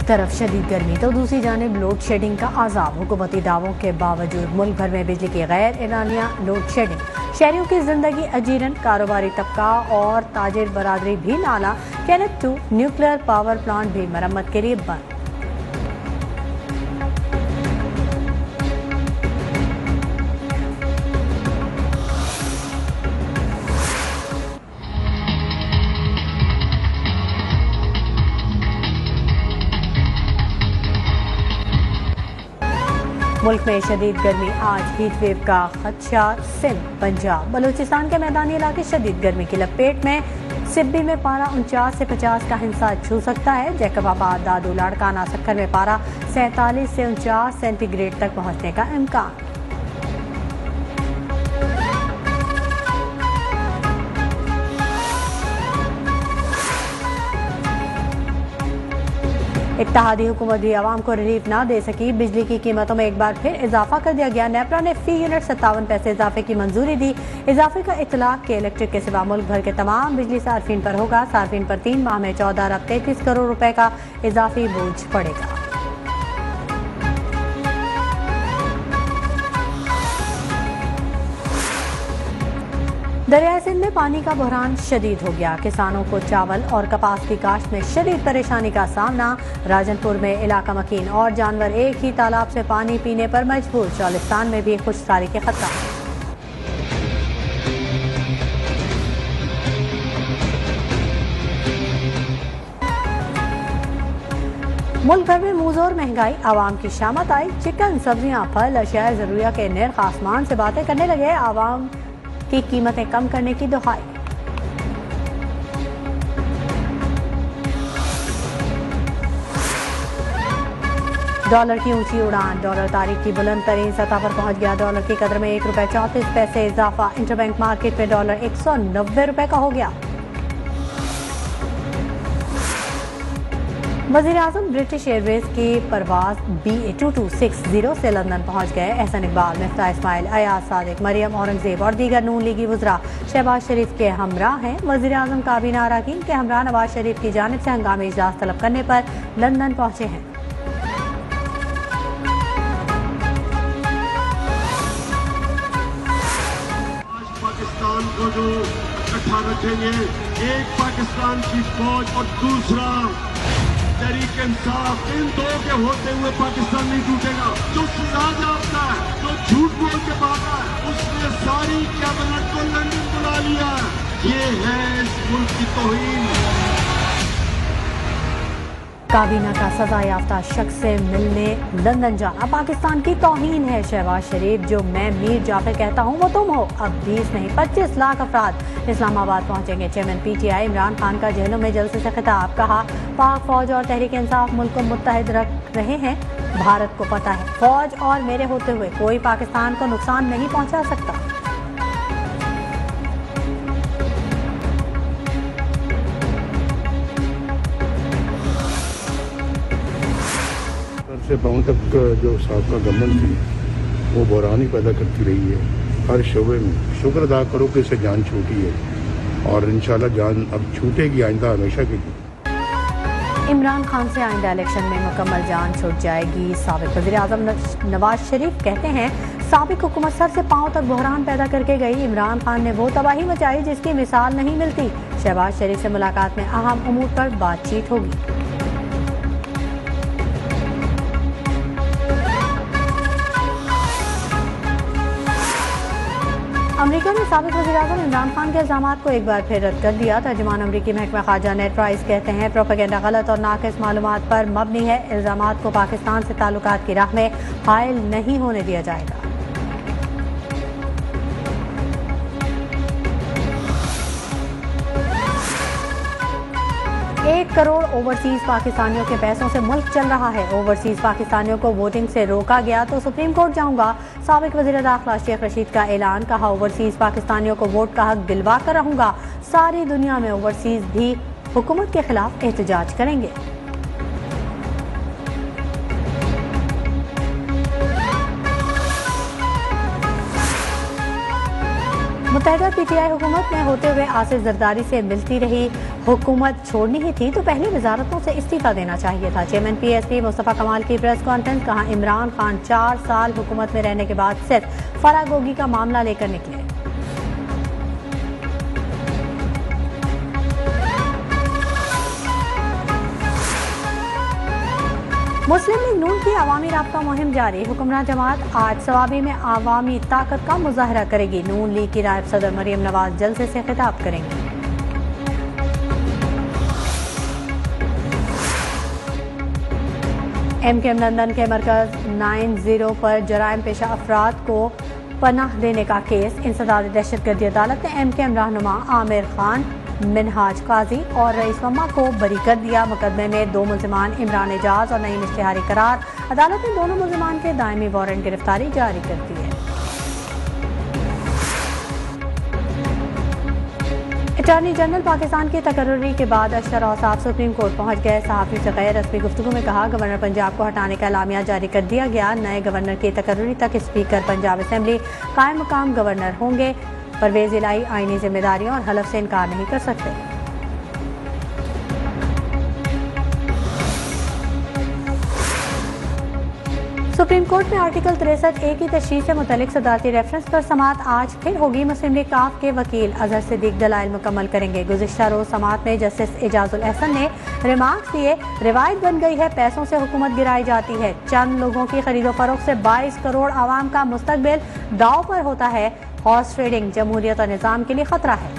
तरफ शदीद गर्मी तो दूसरी जानिब लोड शेडिंग का आज़ाब। हुकूमती दावों के बावजूद मुल्क भर में बिजली की गैर एलानिया लोड शेडिंग। शहरियों की जिंदगी अजीरन, कारोबारी तबका और ताजिर बरादरी भी नाला। केनेट 2 न्यूक्लियर पावर प्लांट भी मरम्मत के लिए बंद। मुल्क में शदीद गर्मी, आज हीट वेव का खदशा। सिंध, पंजाब, बलूचिस्तान के मैदानी इलाके शदीद गर्मी की लपेट में। सिब्बी में पारा 49 से 50 का हिस्सा छू सकता है। जैकबाबाद, दादू, लाड़काना, सक्खर में पारा 47 से 49 सेंटीग्रेड तक पहुंचने का इम्कान। इत्तेहादी हुकूमत भी आवाम को रिलीफ ना दे सकी। बिजली की कीमतों में एक बार फिर इजाफा कर दिया गया। नेपरा ने फी यूनिट 57 पैसे इजाफे की मंजूरी दी। इजाफे का इतलाक के इलेक्ट्रिक के सिवा मुल्क भर के तमाम बिजली सार्फिन पर होगा। सार्फिन पर 3 माह में 14 अरब 33 करोड़ रुपए का इजाफी बोझ पड़ेगा। दरियाई सिंध में पानी का बहरान शदीद हो गया। किसानों को चावल और कपास की काश्त में शदीद परेशानी का सामना। राजनपुर में इलाका मकीन और जानवर एक ही तालाब से पानी पीने पर मजबूर। चौलिस्तान में भी खुशसारी के खतरा। मुल्क भर में मुजोर महंगाई, आवाम की शामत आई। चिकन, सब्जियां, फल, अशिया जरूरिया के निर्ख आसमान से बातें करने लगे। आवाम की कीमतें कम करने की दुहाई। डॉलर की ऊंची उड़ान, डॉलर तारीख की बुलंद तरीन सतह पर पहुंच गया। डॉलर की कदर में 1 रुपए 34 पैसे इजाफा। इंटरबैंक मार्केट में डॉलर 190 रुपए का हो गया। वज़ीर-ए-आज़म ब्रिटिश एयरवेज की परवाज BA2260 से लंदन पहुंच गए। एहसन इकबाल, मिफ्ताह इस्माइल, अयाज सादिक, मरियम औरंगजेब और दीगर नून लीगी वज़रा शहबाज शरीफ के हमरा हैं। वज़ीर-ए-आज़म काबीना अरकान के हमरा नवाज शरीफ की जानिब से हंगामी इजलास तलब करने पर लंदन पहुंचे हैं। पाकिस्तान को जो इकट्ठा रखेंगे, एक पाकिस्तान की फौज और दूसरा तहरीक इंसाफ, इन दो के होते हुए पाकिस्तान नहीं टूटेगा। जो सजा जाता है, जो झूठ बोल के भागा है, उसने सारी कैबिनेट को लंदन बुला लिया। ये है इस मुल्क की तौहीन। काबीना का सजा याफ्ता शख्स से मिलने लंदन जाना पाकिस्तान की तौहीन है। शहबाज शरीफ, जो मैं मीर जाफर कहता हूँ वो तुम हो। अब 20 नहीं 25 लाख अफराद इस्लामाबाद पहुंचेंगे। चेयरमैन PTI इमरान खान का जेलों में जलसे से खिताब। कहा, पाक फौज और तहरीक इंसाफ मुल्क को मुत्तहिद रख रहे हैं। भारत को पता है, फौज और मेरे होते हुए कोई पाकिस्तान को नुकसान नहीं पहुंचा सकता। से पाँव तक जो साबका गवर्नमेंट थी वो बहरान ही पैदा करती रही है हर शोबे में। शुक्र अदा करो कि इसे जान छूटी है और इंशाल्लाह जान अब छूटेगी आइंदा हमेशा के लिए। इमरान खान से आइंदा इलेक्शन में मुकम्मल जान छूट जाएगी। साबिक वज़ीर-ए-आज़म नवाज शरीफ कहते हैं, साबिक हुकूमत सर से पाँव तक बहरान पैदा करके गई। इमरान खान ने वो तबाही मचाई जिसकी मिसाल नहीं मिलती। शहबाज शरीफ से मुलाकात में अहम उमूर पर बातचीत होगी। अमेरिका ने साबिक वज़ीर-ए-आज़म इमरान खान के इल्ज़ामात को एक बार फिर रद्द कर दिया। तर्जुमान अमरीकी महकमा ख़ारजा नेड प्राइस कहते हैं, प्रोपेगेंडा गलत और नाक़िस मालूमात पर मबनी है। इल्ज़ामात को पाकिस्तान से ताल्लुकात की राह में हायल नहीं होने दिया जाएगा। 1 करोड़ ओवरसीज पाकिस्तानियों के पैसों से मुल्क चल रहा है। ओवरसीज पाकिस्तानियों को वोटिंग से रोका गया तो सुप्रीम कोर्ट जाऊंगा। साबिक वज़ीर दाखिला शेख रशीद का ऐलान। कहा, ओवरसीज पाकिस्तानियों को वोट का हक दिलवा कर रहूंगा। सारी दुनिया में ओवरसीज भी हुकूमत के खिलाफ एहतजाज करेंगे। मुत्तहदा पीटीआई हुकूमत में होते हुए आसिफ जरदारी से मिलती रही। हुकूमत छोड़नी ही थी तो पहले वजारतों से इस्तीफा देना चाहिए था। चेयरमैन पीएसपी मुस्तफा कमाल की प्रेस कॉन्फ्रेंस। कहा, इमरान खान 4 साल हुकूमत में रहने के बाद सिर्फ फरागोगी का मामला लेकर निकले। मुस्लिम लीग नून की अवामी राब्ता मुहिम जारी। हुक्मरान जमात आज सवाबी में अवामी ताकत का मुजाहरा करेगी। नून लीग की नायब सदर मरियम नवाज जलसे से खिताब करेंगी। एमकेएम लंदन के मरकज 90 पर जराइम पेशा अफराद को पनाह देने का केस। इंसदाद दहशतगर्दी अदालत ने एमकेएम रहनुमा आमिर खान, मिनहाज काजी और रईस मम्मा को बरी कर दिया। मुकदमे में 2 मुल्जिमान इमरान एजाज और नईम इश्तिहारी करार। अदालत ने दोनों मुल्जिमान के दायमी वारंट गिरफ्तारी जारी कर दी है। अटॉर्नी जनरल पाकिस्तान की तकर्री के बाद अशर औसाफ सुप्रीम कोर्ट पहुंच गए। सहाफी से गैर रस्मी गुफ्तगू में कहा, गवर्नर पंजाब को हटाने का एलामिया जारी कर दिया गया। नए गवर्नर की तकर्री तक स्पीकर पंजाब असेंबली कायम मकाम गवर्नर होंगे। परवेज इलाही आईनी जिम्मेदारियों और हलफ से इनकार नहीं कर सकते। सुप्रीम कोर्ट में आर्टिकल 63A की तशरीह से मुतल्लिक सदारती रेफरेंस पर समाअत आज फिर होगी। मुस्लिम लीग काफ के वकील अजहर सिद्दीक दलाइल मुकम्मल करेंगे। गुज़िश्ता रोज समाअत में जस्टिस एजाजुल एहसन ने रिमार्क्स दिए, रिवायत बन गई है पैसों से हुकूमत गिराई जाती है। चंद लोगों की खरीदो फरोख्त से 22 करोड़ आवाम का मुस्तकबिल दांव पर होता है। हॉर्स ट्रेडिंग जमहूरियत और निज़ाम के लिए खतरा है।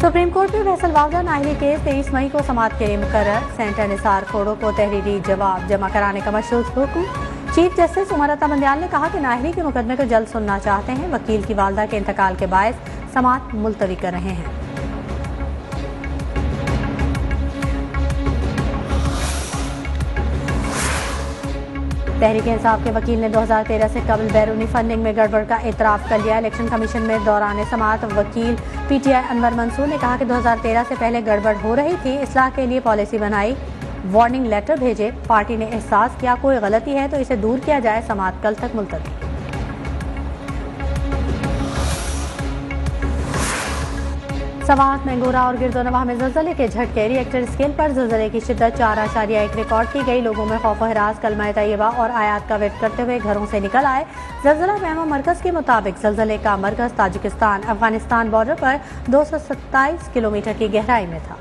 सुप्रीम कोर्ट में फैसल वावदा नाहली केस 23 मई को समाअत के लिए मुकर्रर। सेनेटर निसार खोड़ो को तहरीरी जवाब जमा कराने का मशरूत हुक्म। चीफ जस्टिस उमर अता बंदियाल ने कहा कि नाहली के मुकदमे को जल्द सुनना चाहते हैं। वकील की वालदा के इंतकाल के बायस समाअत मुलतवी कर रहे हैं। तहरीक इंसाफ के वकील ने 2013 से कबल बैरूनी फंडिंग में गड़बड़ का एतराफ़ कर लिया। इलेक्शन कमीशन में दौरान समाअत वकील पीटीआई अनवर मंसूर ने कहा कि 2013 से पहले गड़बड़ हो रही थी। इस्लाह के लिए पॉलिसी बनाई, वार्निंग लेटर भेजे। पार्टी ने एहसास किया कोई गलती है तो इसे दूर किया जाए। समाअत कल तक मुलतवी। समाअत में गोरा और गिरदोनवाह में ज़लज़ले के झटके। रिएक्टर स्केल पर ज़लज़ले की शिद्दत 4.1 रिकॉर्ड की गई। लोगों में खौफ व हिरास कलमा तैयबा और आयात का वेट करते हुए घरों से निकल आए। ज़लज़ला महमा मरकज़ के मुताबिक ज़लज़ले का मरकज़ ताजिकिस्तान अफगानिस्तान बॉर्डर पर 227 किलोमीटर की गहराई में था।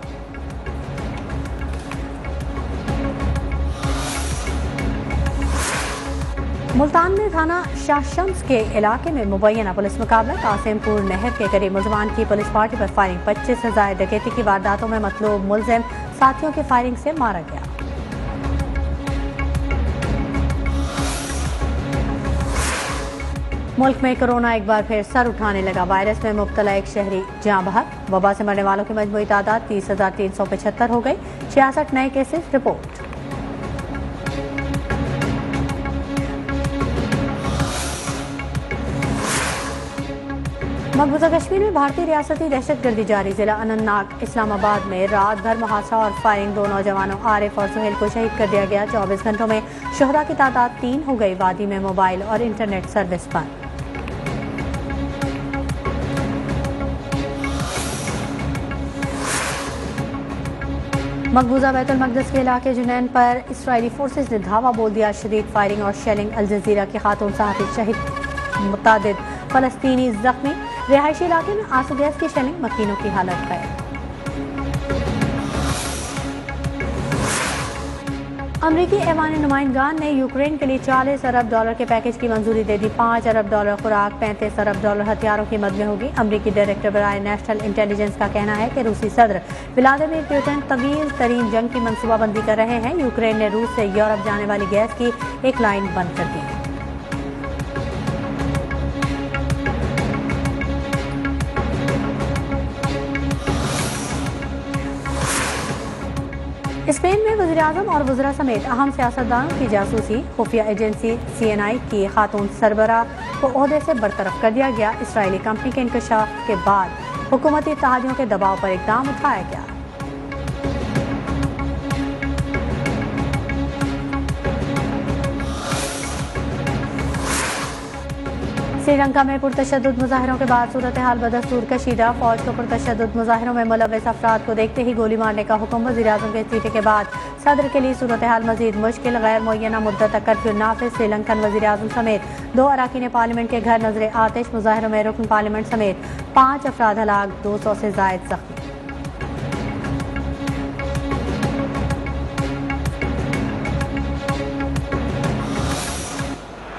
मुल्तान में थाना शाहशम्स के इलाके में मुबैना पुलिस मुकाबला। कासिमपुर नहर के करीब मुल्ज़मान की पुलिस पार्टी पर फायरिंग। 25 से ज़ायद डकैती की वारदातों में मतलूब मुल्ज़िम साथियों की फायरिंग से मारा गया। मुल्क में कोरोना एक बार फिर सर उठाने लगा। वायरस में मुब्तला एक शहरी जाँ बहक। वबा से मरने वालों की मजमूई तादाद 30,375 हो गई। 66 नए केसेस रिपोर्ट। मकबूजा कश्मीर में भारतीय रियासती दहशतगर्दी जारी। जिला अनंतनाग इस्लामाबाद में रात भर मुहासरा और फायरिंग। 2 नौजवानों आरिफ और सुहेल को शहीद कर दिया गया। 24 घंटों में शोहदा की तादाद 3 हो गई। वादी में मोबाइल और इंटरनेट सर्विस बंद। मकबूजा बैतुल मक़दस के इलाके जुनैन पर इसराइली फोर्सेज ने धावा बोल दिया। शदीद फायरिंग और शेलिंग। अल जज़ीरा की खातून सहाफ़ी शहीद, मुतादिद फ़लस्तीनी जख्मी। रिहायशी इलाके में आंसू गैस की शेलिंग। मकीनों की हालत है। अमरीकी ऐवान नुमाइंदगान ने यूक्रेन के लिए $40 अरब के पैकेज की मंजूरी दे दी। $5 अरब खुराक, $35 अरब हथियारों की मद में होगी। अमरीकी डायरेक्टर बराए नेशनल इंटेलिजेंस का कहना है कि रूसी सदर व्लादिमीर पुतिन तवील तरीन जंग की मनसूबाबंदी कर रहे हैं। यूक्रेन ने रूस से यूरोप जाने वाली गैस की एक लाइन बंद कर दी। स्पेन में वज़ीर-ए-आज़म और वज़रा समेत अहम सियासतदानों की जासूसी। खुफिया एजेंसी CNI की खातून सरबराह को ओहदे से बरतरफ कर दिया गया। इसराइली कंपनी के इंकशाफ के बाद हुकूमती इत्तेहादियों के दबाव पर इक़दाम उठाया गया। श्रीलंका में पुरतशद्दुद मुजाहिरों के बाद सूरत हाल बदस्तूर कशीदा। फौज को पुरतशद्दुद मुजाहिरों में मुलव्वस अफराद को देखते ही गोली मारने का हुक्म। वज़ीर-ए-आज़म के इस्तीफे के बाद सदर के लिए सूरत हाल मजीद मुश्किल। गैर मुअय्यना मुद्दत तक कर्फ्यू नाफिज। श्रीलंकन वज़ीर-ए-आज़म समेत 2 अरकान पार्लियामेंट के घर नजर आतिश। मुजाहिरों में रुकन पार्लियामेंट समेत 5 अफराद हलाक, 200 से जायद जख्मी।